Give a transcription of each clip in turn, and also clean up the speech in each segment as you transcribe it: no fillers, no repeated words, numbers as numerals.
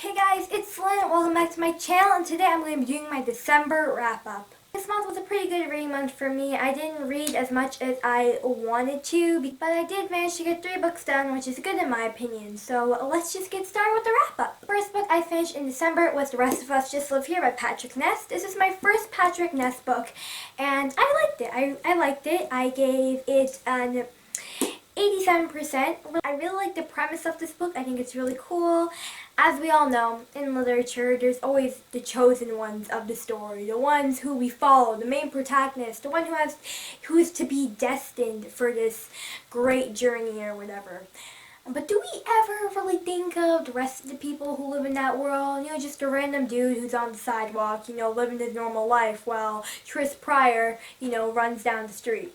Hey guys, it's Lynn. Welcome back to my channel, and today I'm going to be doing my December wrap-up. This month was a pretty good reading month for me. I didn't read as much as I wanted to, but I did manage to get 3 books done, which is good in my opinion. So let's just get started with the wrap-up. The first book I finished in December was The Rest of Us Just Live Here by Patrick Ness. This is my first Patrick Ness book, and I liked it. I liked it. I gave it an 87%. I really like the premise of this book. I think it's really cool. As we all know, in literature, there's always the chosen ones of the story, the ones who we follow, the main protagonist, the one who is to be destined for this great journey or whatever. But do we ever really think of the rest of the people who live in that world? You know, just a random dude who's on the sidewalk, you know, living his normal life while Tris Pryor, you know, runs down the street.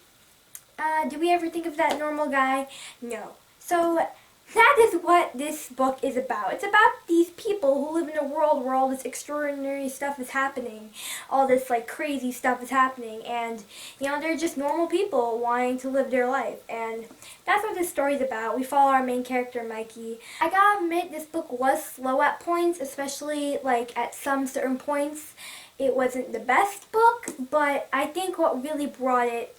Do we ever think of that normal guy? No. So that is what this book is about. It's about these people who live in a world where all this extraordinary stuff is happening. All this like crazy stuff is happening, and you know, they're just normal people wanting to live their life. And that's what this story's about. We follow our main character, Mikey. I gotta admit, this book was slow at points, especially like at some certain points. It wasn't the best book, but I think what really brought it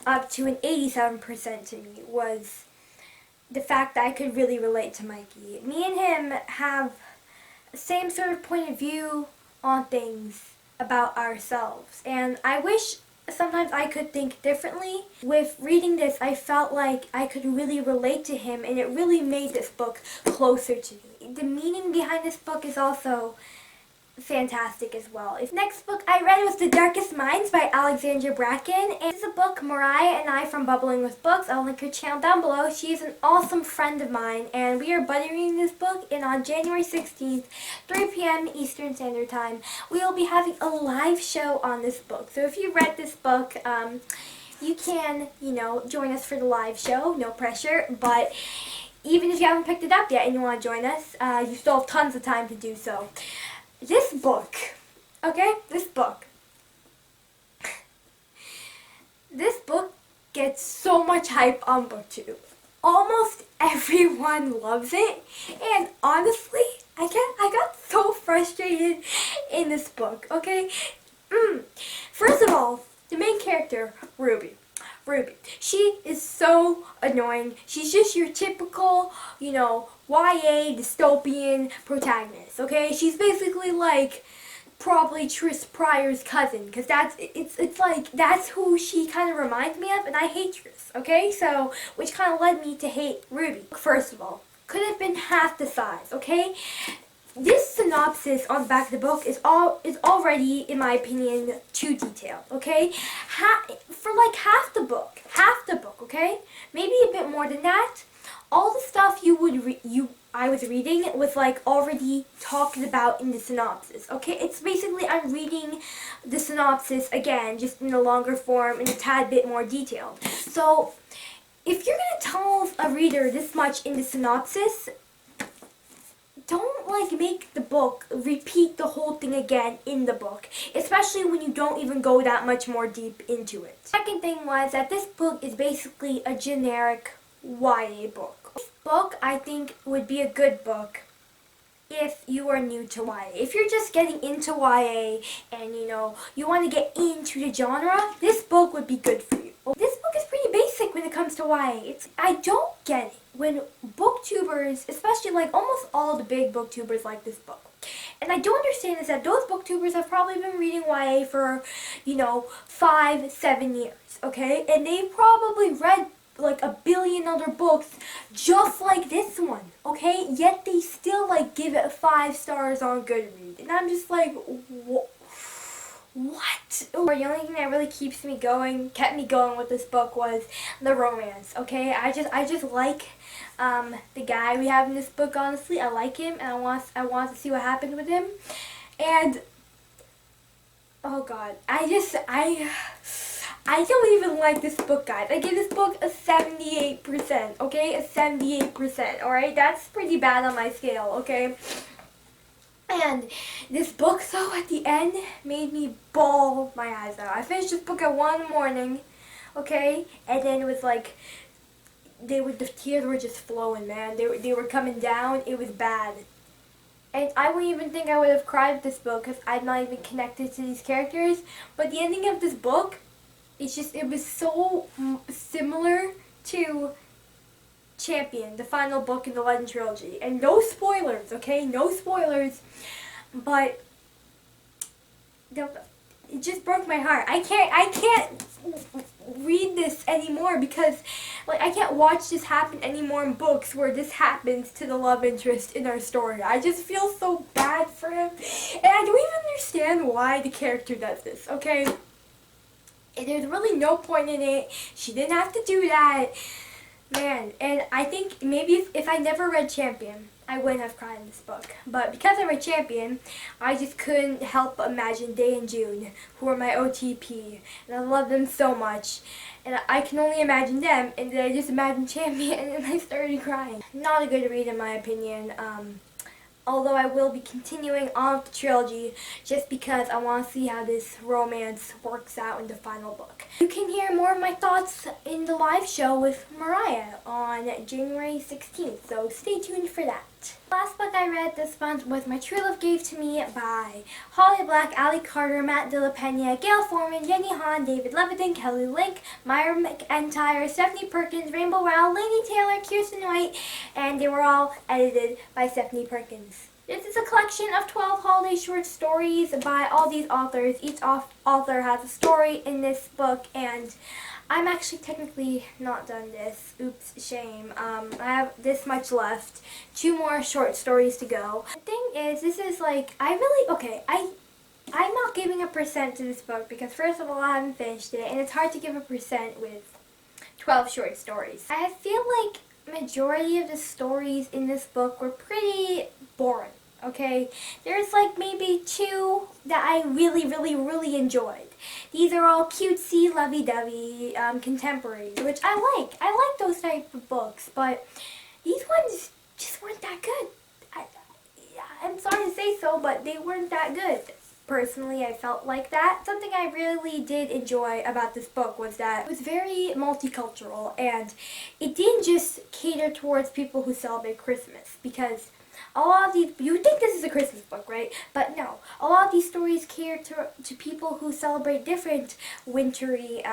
up to an 87% to me was the fact that I could really relate to Mikey. Me and him have the same sort of point of view on things about ourselves, and I wish sometimes I could think differently. With reading this, I felt like I could really relate to him, and it really made this book closer to me. The meaning behind this book is also fantastic as well. The next book I read was The Darkest Minds by Alexandra Bracken, and it's a book Mariah and I from Bubbling with Books. I'll link her channel down below. She is an awesome friend of mine, and we are buddy reading this book, and on January 16th, 3 p.m. Eastern Standard Time, we will be having a live show on this book. So if you read this book, you can, you know, join us for the live show. No pressure, but even if you haven't picked it up yet and you want to join us, you still have tons of time to do so. This book gets so much hype on BookTube. Almost everyone loves it, and honestly, I got so frustrated in this book, okay? First of all, the main character, Ruby, she is so annoying. She's just your typical, you know, YA dystopian protagonist, okay? She's basically like probably Tris Pryor's cousin, because it's like that's who she kind of reminds me of, and I hate Tris, okay? So, which kind of led me to hate Ruby. First of all, could have been half the size, okay? This synopsis on the back of the book is already, in my opinion, too detailed, okay? For like half the book, okay? Maybe a bit more than that. All the stuff I was reading was like already talked about in the synopsis, okay? It's basically I'm reading the synopsis again, just in a longer form and a tad bit more detailed. So, if you're gonna tell a reader this much in the synopsis, don't like make the book repeat the whole thing again in the book, especially when you don't even go that much more deep into it. Second thing was that this book is basically a generic YA book. This book, I think, would be a good book if you are new to YA. If you're just getting into YA and, you know, you want to get into the genre, this book would be good for you. This book is pretty basic when it comes to YA. I don't get it when booktubers, especially like almost all the big booktubers like this book. And I don't understand is that those booktubers have probably been reading YA for, you know, 5-7 years, okay? And they've probably read like a billion other books just like this one, okay? Yet they still like give it 5 stars on Goodreads. And I'm just like, what? The only thing that really kept me going with this book was the romance, okay? I just like the guy we have in this book, honestly. I like him, and I want to see what happens with him. And oh god, I don't even like this book, guys. I give this book a 78%, okay? A 78%, alright? That's pretty bad on my scale, okay? And this book, though, at the end, made me bawl my eyes out. I finished this book at 1 in the morning, okay? And then it was like, the tears were just flowing, man. They were coming down. It was bad. And I wouldn't even think I would have cried with this book because I'm not even connected to these characters. But the ending of this book, it was so similar to Champion, the final book in the Legend trilogy. And no spoilers, okay? No spoilers. But it just broke my heart. I can't read this anymore because, like, I can't watch this happen anymore in books where this happens to the love interest in our story. I just feel so bad for him. And I don't even understand why the character does this, okay? And there's really no point in it. She didn't have to do that. Man, and I think maybe if I never read Champion, I wouldn't have cried in this book. But because I read Champion, I just couldn't help but imagine Day and June, who are my OTP. And I love them so much. And I can only imagine them, and then I just imagined Champion, and then I started crying. Not a good read in my opinion. Although I will be continuing on with the trilogy just because I want to see how this romance works out in the final book. You can hear more of my thoughts in the live show with Mariah on January 16th, so stay tuned for that. Last book I read this month was My True Love Gave to Me by Holly Black, Ali Carter, Matt De La Pena, Gail Foreman, Jenny Han, David Levitin, Kelly Link, Myra McEntire, Stephanie Perkins, Rainbow Rowell, Lainey Taylor, Kirsten White, and they were all edited by Stephanie Perkins. This is a collection of 12 holiday short stories by all these authors. Each author has a story in this book, and I'm actually technically not done this. Oops, shame. I have this much left. 2 more short stories to go. The thing is, this is like, I'm not giving a percent to this book because first of all, I haven't finished it, and it's hard to give a percent with 12 short stories. I feel like majority of the stories in this book were pretty boring. Okay, there's like maybe 2 that I really enjoyed. These are all cutesy, lovey-dovey, contemporary, which I like. I like those type of books, but these ones just weren't that good. I'm sorry to say so, but they weren't that good. Personally, I felt like that. Something I really did enjoy about this book was that it was very multicultural, and it didn't just cater towards people who celebrate Christmas, because a lot of these, you would think this is a Christmas book, right? But no, a lot of these stories cater to people who celebrate different wintry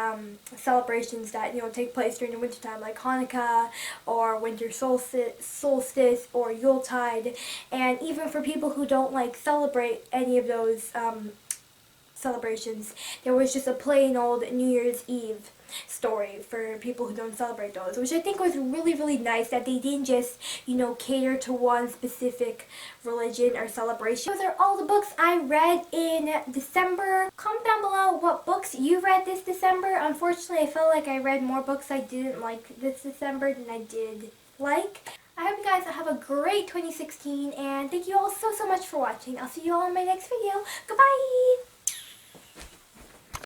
celebrations that, take place during the wintertime, like Hanukkah or winter solstice or Yuletide, and even for people who don't celebrate any of those celebrations, there was just a plain old New Year's Eve story for people who don't celebrate those, which I think was really nice that they didn't just, cater to one specific religion or celebration. Those are all the books I read in December. Comment down below what books you read this December. Unfortunately, I felt like I read more books I didn't like this December than I did like. I hope you guys have a great 2016, and thank you all so much for watching. I'll see you all in my next video. Goodbye!